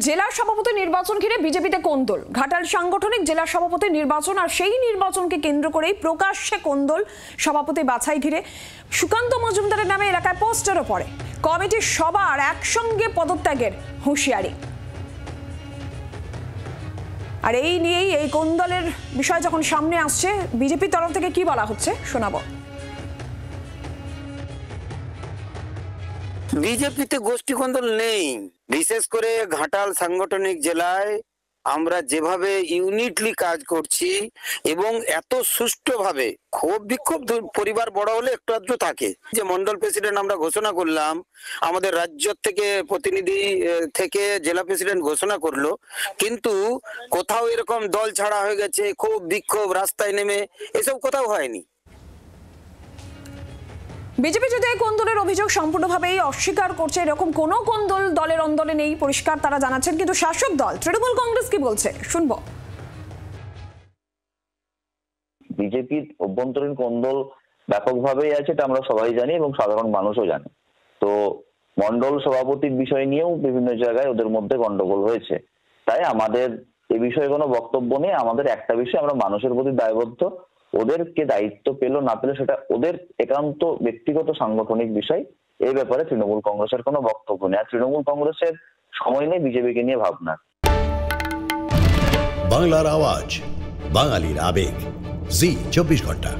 জেলা সভাপতি নির্বাচন ঘিরে বিজেপিতে কোন্দল। ঘাটাল সাংগঠনিক জেলা সভাপতি নির্বাচন আর সেই নির্বাচনকে কেন্দ্র করেই প্রকাশ্যে কোন্দল। সভাপতি বাছাই ঘিরে সুকান্ত মজুমদারের নামে এলাকায় পোস্টারও পড়ে। কমিটির সবার একসঙ্গে পদত্যাগের হুঁশিয়ারি। আর এই নিয়েই এই কোন্দলের বিষয় যখন সামনে আসছে, বিজেপির তরফ থেকে কি বলা হচ্ছে শোনাবো। বিজেপিতে গোষ্ঠী কোন্দল নেই। বিশেষ করে ঘাটাল সাংগঠনিক জেলায় আমরা যেভাবে ইউনিটলি কাজ করছি এবং এত সুষ্ঠুভাবে, ক্ষোভ বিক্ষোভ পরিবার বড় হলে একটু আধটু থাকে। যে মন্ডল প্রেসিডেন্ট আমরা ঘোষণা করলাম, আমাদের রাজ্য থেকে প্রতিনিধি থেকে জেলা প্রেসিডেন্ট ঘোষণা করলো, কিন্তু কোথাও এরকম দল ছাড়া হয়ে গেছে, ক্ষোভ বিক্ষোভ রাস্তায় নেমে এসব কোথাও হয়নি। বিজেপি যদি এই কোন্দলের অভিযোগ সম্পূর্ণভাবেই অস্বীকার করছে, এরকম কোনো কোন্দল দলের অন্দরে নেই পরিষ্কার তারা জানাচ্ছেন। কিন্তু শাসক দল তৃণমূল কংগ্রেস কি বলছে শুনবো। বিজেপির অভ্যন্তরীণ কোন্দল ব্যাপকভাবেই আছে, এটা আমরা সবাই জানি এবং সাধারণ মানুষও জানে। তো মন্ডল সভাপতির বিষয় নিয়েও বিভিন্ন জায়গায় ওদের মধ্যে গন্ডগোল হয়েছে। তাই আমাদের এ বিষয়ে কোনো বক্তব্য নেই। আমাদের একটা বিষয়, আমরা মানুষের প্রতি দায়বদ্ধ। ওদেরকে দায়িত্ব পেলো না পেলো সেটা ওদের একান্ত ব্যক্তিগত সাংগঠনিক বিষয়। এই ব্যাপারে তৃণমূল কংগ্রেসের কোনো বক্তব্য নেই। আর তৃণমূল কংগ্রেসের সময় নেই বিজেপিকে নিয়ে ভাবনা। বাংলার আওয়াজ, বাঙালির আবেগ, জি 24 ঘন্টা।